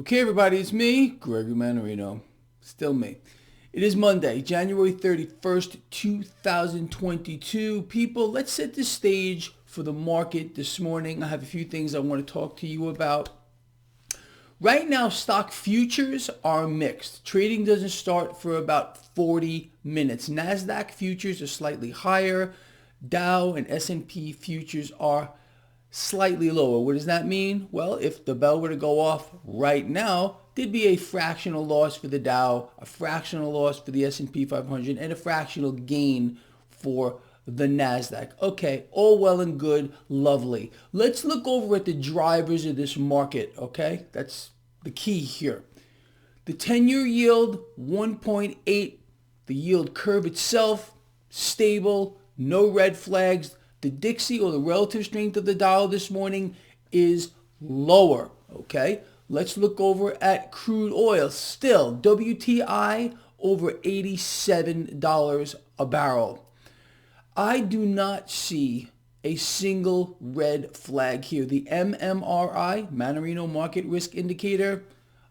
Okay, everybody, it's me, Gregory Mannarino. Still me. It is Monday, January 31st, 2022. People, let's set the stage for the market this morning. I have a few things I want to talk to you about. Right now, stock futures are mixed. Trading doesn't start for about 40 minutes. NASDAQ futures are slightly higher. Dow and S&P futures are slightly lower. What does that mean? Well, if the bell were to go off right now, there'd be a fractional loss for the Dow, a fractional loss for the S&P 500, and a fractional gain for the NASDAQ. Okay, all well and good, lovely. Let's look over at the drivers of this market, okay? That's the key here. The 10-year yield, 1.8. The yield curve itself, stable, no red flags. The Dixie, or the relative strength of the dollar this morning, is lower, okay? Let's look over at crude oil. Still, WTI over $87 a barrel. I do not see a single red flag here. The MMRI, Mannarino Market Risk Indicator,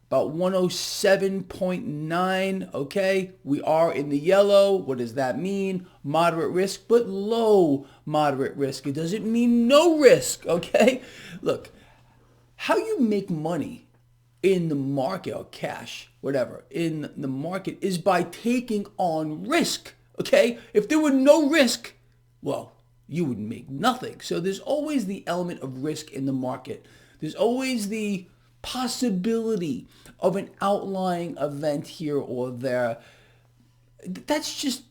about 107.9, okay? We are in the yellow. What does that mean? Moderate risk, but low moderate risk. It doesn't mean no risk, okay? Look, how you make money in the market, or cash, whatever, in the market is by taking on risk, okay? If there were no risk, well, you would make nothing. So there's always the element of risk in the market. There's always the possibility of an outlying event here or there. That's just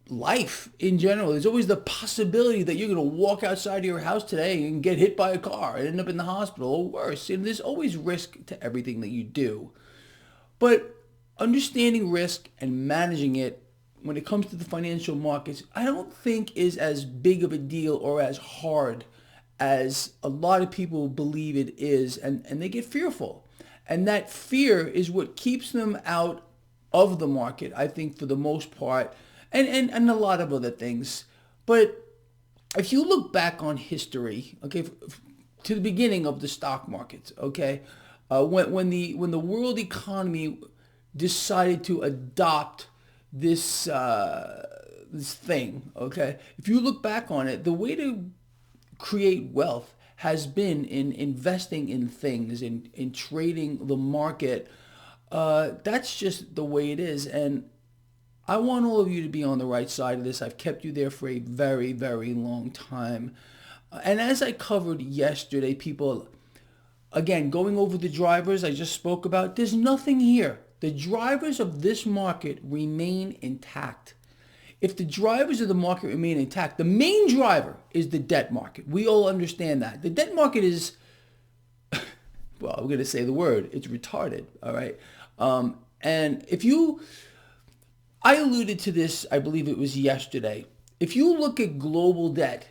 life in general. There's always the possibility that you're going to walk outside of your house today and get hit by a car and end up in the hospital or worse. And there's always risk to everything that you do. But understanding risk and managing it when it comes to the financial markets, I don't think is as big of a deal or as hard as a lot of people believe it is, and they get fearful. And that fear is what keeps them out of the market, I think, for the most part, and a lot of other things. But if you look back on history, okay, to the beginning of the stock markets, okay, when the world economy decided to adopt this thing, okay, if you look back on it, the way to create wealth has been in investing in things, in trading the market. That's just the way it is. And I want all of you to be on the right side of this. I've kept you there for a very, very long time. And as I covered yesterday, people, again, going over the drivers I just spoke about, there's nothing here. The drivers of this market remain intact. If the drivers of the market remain intact, the main driver is the debt market. We all understand that. The debt market is, well, I'm going to say the word, it's retarded, all right? And I alluded to this, I believe it was yesterday. If you look at global debt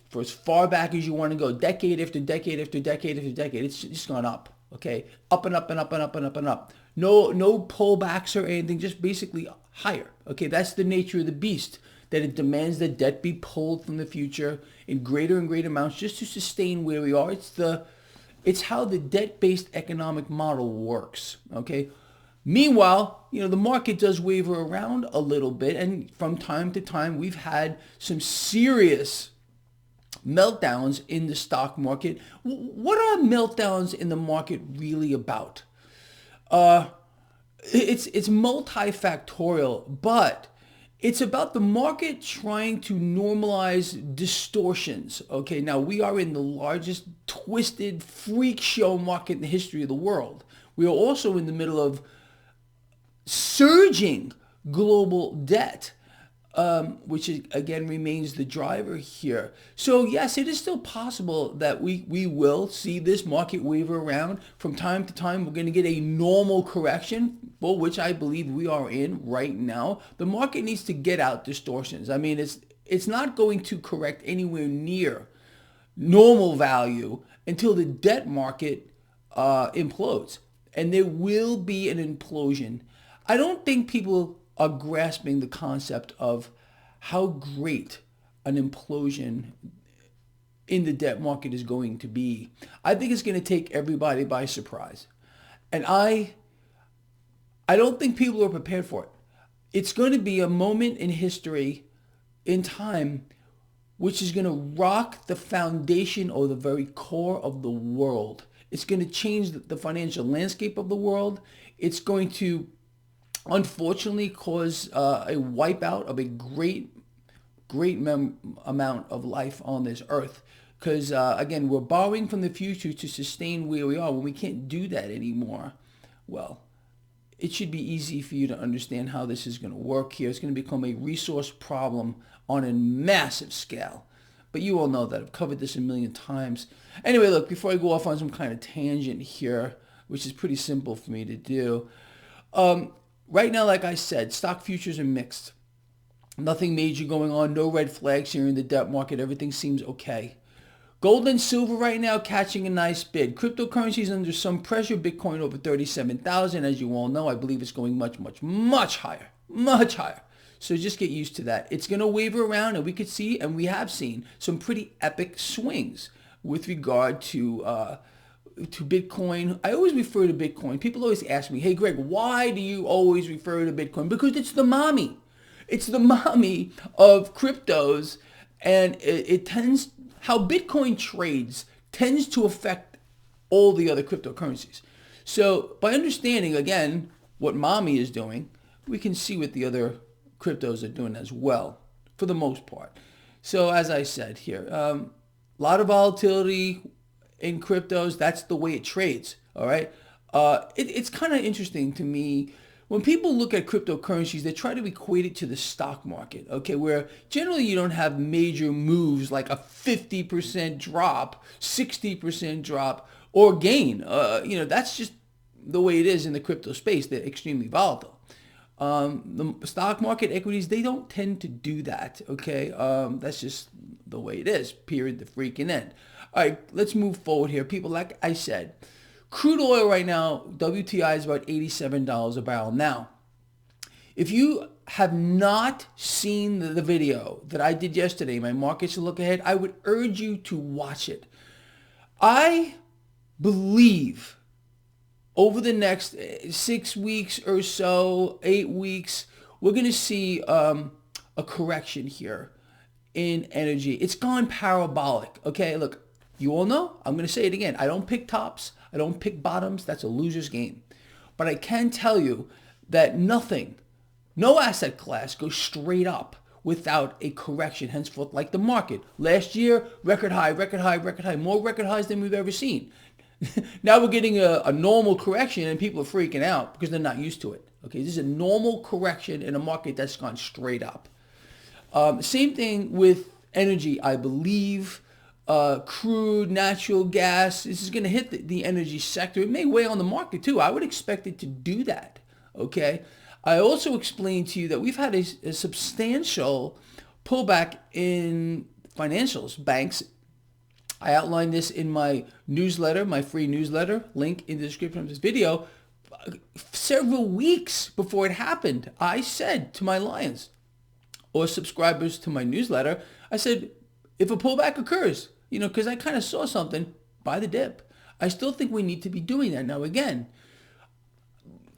for as far back as you want to go, decade after decade after decade after decade, it's just gone up, okay? Up and up and up and up and up and up. No pullbacks or anything, just basically higher. Okay, that's the nature of the beast, that it demands that debt be pulled from the future in greater and greater amounts just to sustain where we are. It's how the debt-based economic model works. Okay. Meanwhile, the market does waver around a little bit, and from time to time we've had some serious meltdowns in the stock market. What are meltdowns in the market really about? It's multifactorial, but it's about the market trying to normalize distortions. Okay, now we are in the largest twisted freak show market in the history of the world. We are also in the middle of surging global debt, which again remains the driver here. So yes, it is still possible that we will see this market waver around. From time to time, we're going to get a normal correction, well, which I believe we are in right now. The market needs to get out distortions. I mean, it's not going to correct anywhere near normal value until the debt market implodes. And there will be an implosion. I don't think people are grasping the concept of how great an implosion in the debt market is going to be. I think it's going to take everybody by surprise. And I don't think people are prepared for it. It's going to be a moment in history, in time, which is going to rock the foundation or the very core of the world. It's going to change the financial landscape of the world. It's going to, unfortunately, cause a wipeout of a great amount of life on this earth. Because, again, we're borrowing from the future to sustain where we are. When we can't do that anymore, well, it should be easy for you to understand how this is going to work here. It's going to become a resource problem on a massive scale. But you all know that. I've covered this a million times. Anyway, look, before I go off on some kind of tangent here, which is pretty simple for me to do, right now, like I said, stock futures are mixed. Nothing major going on. No red flags here in the debt market. Everything seems okay. Gold and silver right now catching a nice bid. Cryptocurrencies under some pressure. Bitcoin over 37,000. As you all know, I believe it's going much higher. Much higher. So just get used to that. It's going to waver around, and we could see, and we have seen, some pretty epic swings with regard to Bitcoin. I always refer to Bitcoin. People always ask me, hey, Greg, why do you always refer to Bitcoin? Because it's the mommy. It's the mommy of cryptos, and it tends, how Bitcoin trades tends to affect all the other cryptocurrencies. So by understanding, again, what mommy is doing, we can see what the other cryptos are doing as well, for the most part. So as I said here, a lot of volatility in cryptos. That's the way it trades, all right? It's kind of interesting to me. When people look at cryptocurrencies, they try to equate it to the stock market, okay, where generally you don't have major moves like a 50% drop, 60% drop, or gain. That's just the way it is in the crypto space. They're extremely volatile. The stock market equities, they don't tend to do that, okay? That's just the way it is, period, the freaking end. All right, let's move forward here. People, like I said, crude oil right now, WTI is about $87 a barrel. Now, if you have not seen the video that I did yesterday, my markets look ahead, I would urge you to watch it. I believe over the next 6 weeks or so, 8 weeks, we're going to see a correction here in energy. It's gone parabolic. Okay, look, you all know, I'm going to say it again. I don't pick tops. I don't pick bottoms. That's a loser's game. But I can tell you that no asset class goes straight up without a correction, henceforth, like the market. Last year, record high, more record highs than we've ever seen. Now we're getting a normal correction, and people are freaking out because they're not used to it. Okay, this is a normal correction in a market that's gone straight up. Same thing with energy, I believe. Crude, natural gas, this is going to hit the energy sector. It may weigh on the market too. I would expect it to do that. Okay. I also explained to you that we've had a substantial pullback in financials, banks. I outlined this in my newsletter, my free newsletter, link in the description of this video. Several weeks before it happened, I said to my Lions or subscribers to my newsletter, I said, if a pullback occurs, because I kind of saw something, buy the dip. I still think we need to be doing that. Now, again,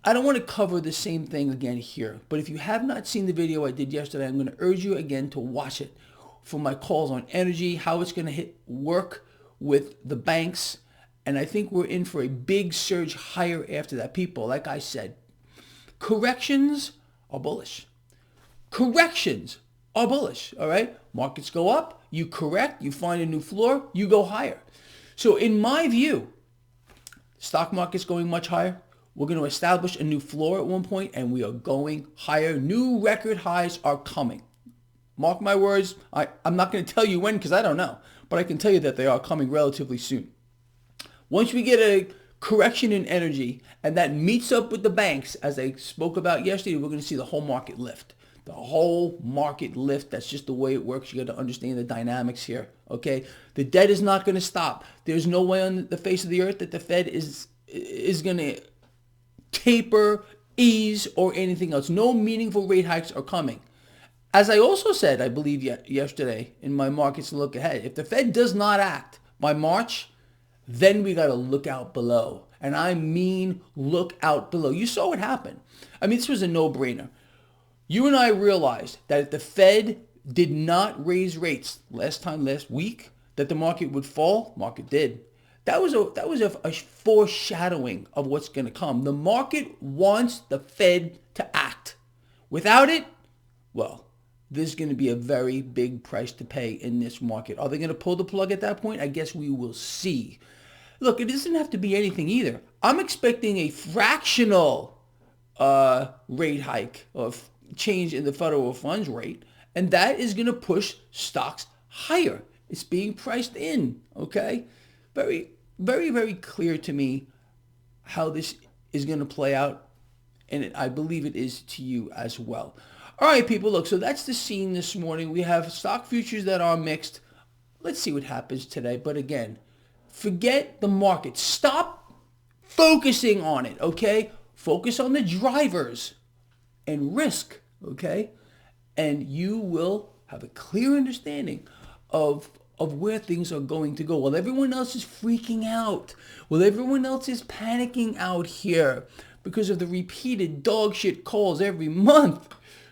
I don't want to cover the same thing again here, but if you have not seen the video I did yesterday, I'm going to urge you again to watch it for my calls on energy, how it's going to work with the banks, and I think we're in for a big surge higher after that. People, like I said, corrections are bullish. Corrections are bullish, all right? Markets go up, you correct, you find a new floor, you go higher. So in my view, stock market's going much higher. We're going to establish a new floor at one point, and we are going higher. New record highs are coming. Mark my words. I'm not going to tell you when because I don't know, but I can tell you that they are coming relatively soon. Once we get a correction in energy and that meets up with the banks, as I spoke about yesterday, we're going to see the whole market lift. The whole market lift. That's just the way it works. You got to understand the dynamics here. Okay, the debt is not going to stop. There's no way on the face of the earth that the Fed is going to taper, ease, or anything else. No meaningful rate hikes are coming. As I also said, I believe yesterday in my markets look ahead, if the Fed does not act by March, then we got to look out below. And I mean, look out below. You saw what happened. I mean, this was a no-brainer. You and I realized that if the Fed did not raise rates last week, that the market would fall. Market did. That was a foreshadowing of what's going to come. The market wants the Fed to act. Without it, well, there's going to be a very big price to pay in this market. Are they going to pull the plug at that point? I guess we will see. Look, it doesn't have to be anything either. I'm expecting a fractional rate hike or change in the federal funds rate, and that is going to push stocks higher. It's being priced in, okay? Very, very, very clear to me how this is going to play out, and I believe it is to you as well. All right, people, look, so that's the scene this morning. We have stock futures that are mixed. Let's see what happens today. But again, forget the market. Stop focusing on it, okay? Focus on the drivers and risk, okay? And you will have a clear understanding of where things are going to go. While everyone else is freaking out, while everyone else is panicking out here because of the repeated dog shit calls every month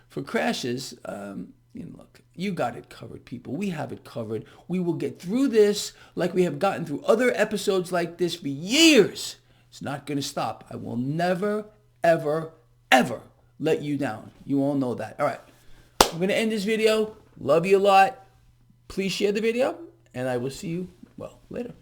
for crashes, look, you got it covered, people. We have it covered. We will get through this like we have gotten through other episodes like this for years. It's not going to stop. I will never, ever, ever let you down. You all know that. All right. I'm going to end this video. Love you a lot. Please share the video, and I will see you, well, later.